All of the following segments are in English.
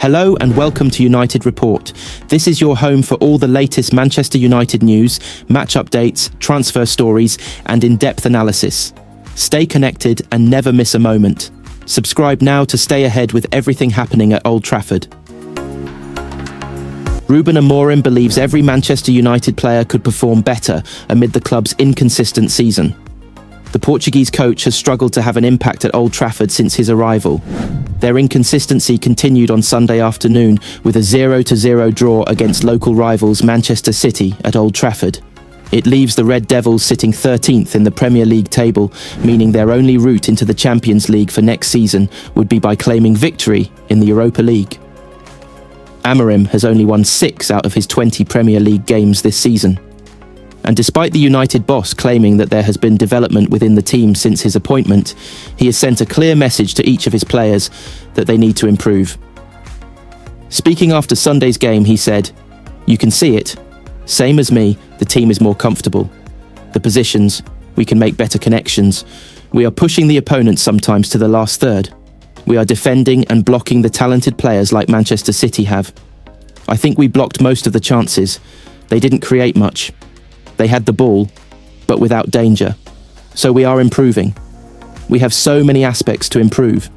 Hello and welcome to United Report. This is your home for all the latest Manchester United news, match updates, transfer stories, and in-depth analysis. Stay connected and never miss a moment. Subscribe now to stay ahead with everything happening at Old Trafford. RUBEN AMORIM believes every Manchester United player could perform better amid the club's inconsistent season. The Portuguese coach has struggled to have an impact at Old Trafford since his arrival. Their inconsistency continued on Sunday afternoon with a 0-0 draw against local rivals Manchester City at Old Trafford. It leaves the Red Devils sitting 13th in the Premier League table, meaning their only route into the Champions League for next season would be by claiming victory in the Europa League. AMORIM has only won 6 out of his 20 Premier League games this season. And despite the United boss claiming that there has been development within the team since his appointment, he has sent a clear message to each of his players that they need to improve. Speaking after Sunday's game, he said, "You can see it. Same as me, the team is more comfortable. The positions, we can make better connections. We are pushing the opponents sometimes to the last third. We are defending and blocking the talented players like Manchester City have. I think we blocked most of the chances. They didn't create much. They had the ball, but without danger. So we are improving. We have so many aspects to improve.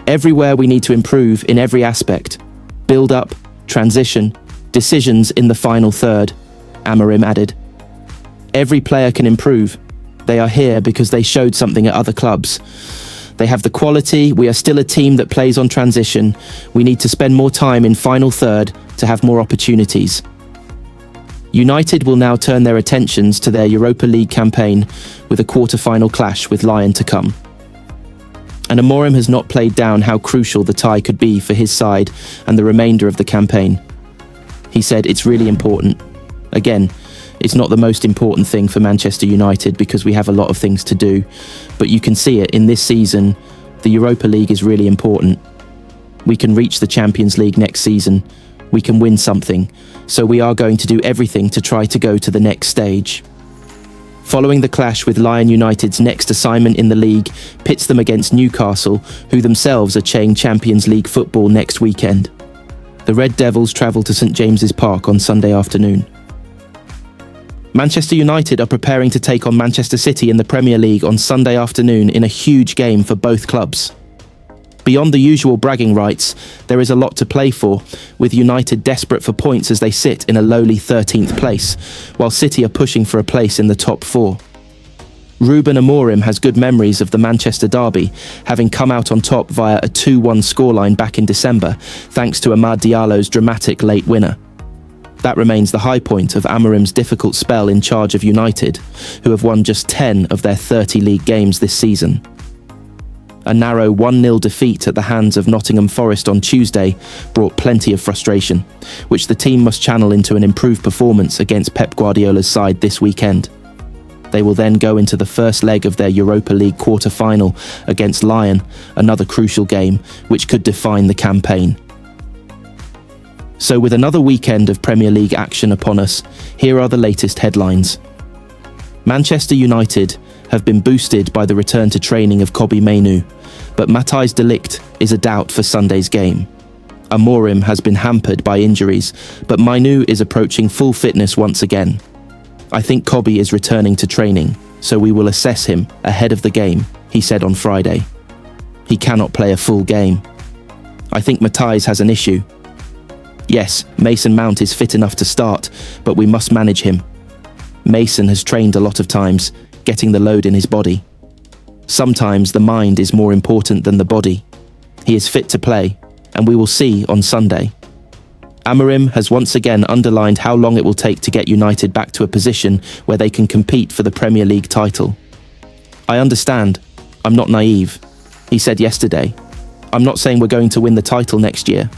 Everywhere we need to improve in every aspect. Build up, transition, decisions in the final third," AMORIM added. "Every player can improve. They are here because they showed something at other clubs. They have the quality. We are still a team that plays on transition. We need to spend more time in final third to have more opportunities." United will now turn their attentions to their Europa League campaign with a quarter-final clash with Lyon to come. And AMORIM has not played down how crucial the tie could be for his side and the remainder of the campaign. He said it's really important. Again, it's not the most important thing for Manchester United because we have a lot of things to do, but you can see it in this season. The Europa League is really important. We can reach the Champions League next season. We can win something, so we are going to do everything to try to go to the next stage. Following the clash with Lyon, United's next assignment in the league pits them against Newcastle, who themselves are playing Champions League football next weekend. The Red Devils travel to St James's Park on Sunday afternoon. Manchester United are preparing to take on Manchester City in the Premier League on Sunday afternoon in a huge game for both clubs. Beyond the usual bragging rights, there is a lot to play for, with United desperate for points as they sit in a lowly 13th place, while City are pushing for a place in the top 4. RUBEN AMORIM has good memories of the Manchester derby, having come out on top via a 2-1 scoreline back in December, thanks to Amad Diallo's dramatic late winner. That remains the high point of AMORIM's difficult spell in charge of United, who have won just 10 of their 30 league games this season. A narrow 1-0 defeat at the hands of Nottingham Forest on Tuesday brought plenty of frustration, which the team must channel into an improved performance against Pep Guardiola's side this weekend. They will then go into the first leg of their Europa League quarter-final against Lyon, another crucial game which could define the campaign. So with another weekend of Premier League action upon us, here are the latest headlines. Manchester United have been boosted by the return to training of Kobbie Mainoo, but Matthijs de Ligt is a doubt for Sunday's game. AMORIM has been hampered by injuries, but Mainoo is approaching full fitness once again. "I think Kobbie is returning to training, so we will assess him ahead of the game," he said on Friday. "He cannot play a full game. I think Matthijs has an issue. Yes, Mason Mount is fit enough to start, but we must manage him. Mason has trained a lot of times, getting the load in his body. Sometimes the mind is more important than the body. He is fit to play, and we will see on Sunday." AMORIM has once again underlined how long it will take to get United back to a position where they can compete for the Premier League title. "I understand. I'm not naive," he said yesterday. "I'm not saying we're going to win the title next year.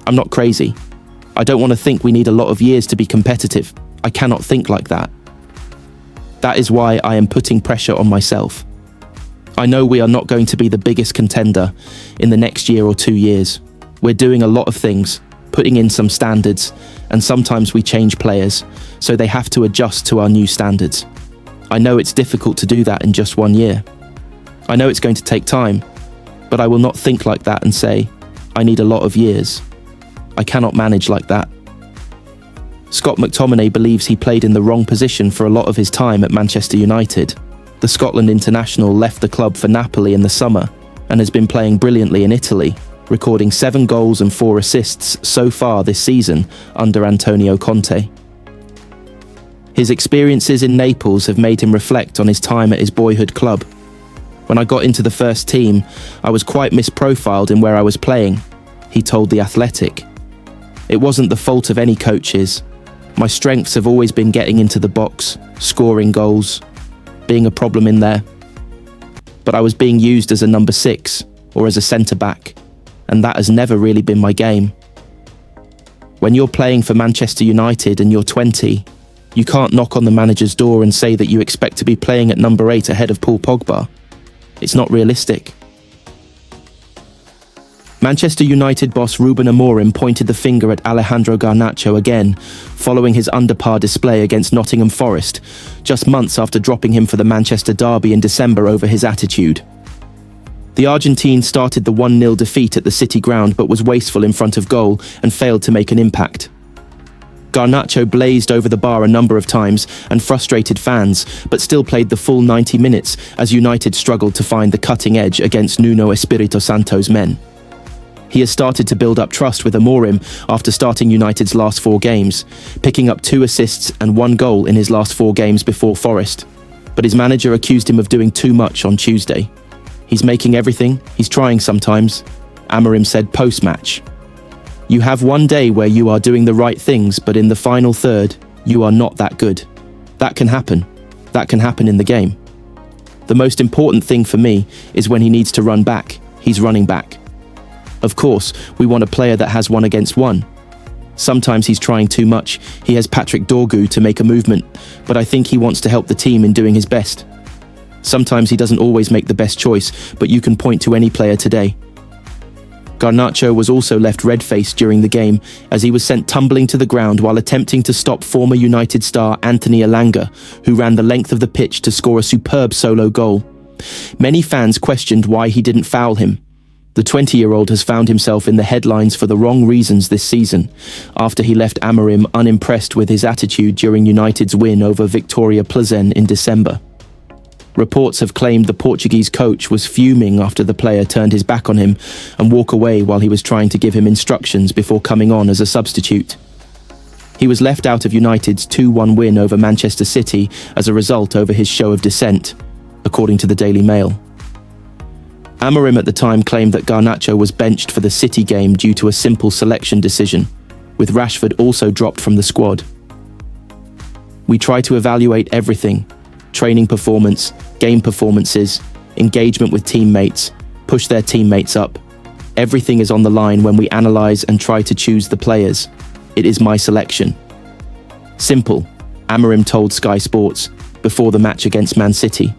I'm not crazy. I don't want to think we need a lot of years to be competitive. I cannot think like that. That is why I am putting pressure on myself. I know we are not going to be the biggest contender in the next year or 2 years. We're doing a lot of things, putting in some standards, and sometimes we change players, so they have to adjust to our new standards. I know it's difficult to do that in just 1 year. I know it's going to take time, but I will not think like that and say, I need a lot of years. I cannot manage like that. Scott McTominay believes he played in the wrong position for a lot of his time at Manchester United. The Scotland international left the club for Napoli in the summer and has been playing brilliantly in Italy, recording 7 goals and 4 assists so far this season under Antonio Conte. His experiences in Naples have made him reflect on his time at his boyhood club. When I got into the first team, I was quite misprofiled in where I was playing, he told The Athletic. It wasn't the fault of any coaches. My strengths have always been getting into the box, scoring goals, being a problem in there. But I was being used as a number 6 or as a centre-back, and that has never really been my game. When you're playing for Manchester United and you're 20, you can't knock on the manager's door and say that you expect to be playing at number 8 ahead of Paul Pogba. It's not realistic. Manchester United boss RUBEN Amorim pointed the finger at Alejandro Garnacho again, following his under-par display against Nottingham Forest, just months after dropping him for the Manchester derby in December over his attitude. The Argentine started the 1-0 defeat at the City ground but was wasteful in front of goal and failed to make an impact. Garnacho blazed over the bar a number of times and frustrated fans, but still played the full 90 minutes as United struggled to find the cutting edge against Nuno Espirito Santo's men. He has started to build up trust with Amorim after starting United's last 4 games, picking up 2 assists and 1 goal in his last 4 games before Forest. But his manager accused him of doing too much on Tuesday. He's making everything, he's trying sometimes, Amorim said post-match. You have one day where you are doing the right things, but in the final third, you are not that good. That can happen. That can happen in the game. The most important thing for me is when he needs to run back, he's running back. Of course, we want a player that has 1 against 1. Sometimes he's trying too much. He has Patrick Dorgu to make a movement, but I think he wants to help the team in doing his best. Sometimes he doesn't always make the best choice, but you can point to any player today. Garnacho was also left red-faced during the game as he was sent tumbling to the ground while attempting to stop former United star Anthony Elanga, who ran the length of the pitch to score a superb solo goal. Many fans questioned why he didn't foul him. The 20-year-old has found himself in the headlines for the wrong reasons this season, after he left Amorim unimpressed with his attitude during United's win over Victoria Plzen in December. Reports have claimed the Portuguese coach was fuming after the player turned his back on him and walked away while he was trying to give him instructions before coming on as a substitute. He was left out of United's 2-1 win over Manchester City as a result over his show of dissent, according to the Daily Mail. Amorim at the time claimed that Garnacho was benched for the City game due to a simple selection decision, with Rashford also dropped from the squad. We try to evaluate everything: training performance, game performances, engagement with teammates, push their teammates up. Everything is on the line when we analyse and try to choose the players. It is my selection. Simple, Amorim told Sky Sports before the match against Man City.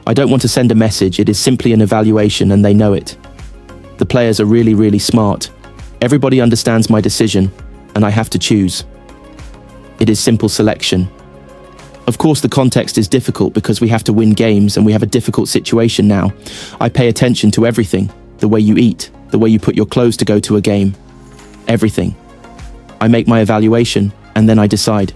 I don't want to send a message, it is simply an evaluation and they know it. The players are really, really smart. Everybody understands my decision and I have to choose. It is simple selection. Of course, the context is difficult because we have to win games and we have a difficult situation now. I pay attention to everything, the way you eat, the way you put your clothes to go to a game. Everything. I make my evaluation and then I decide.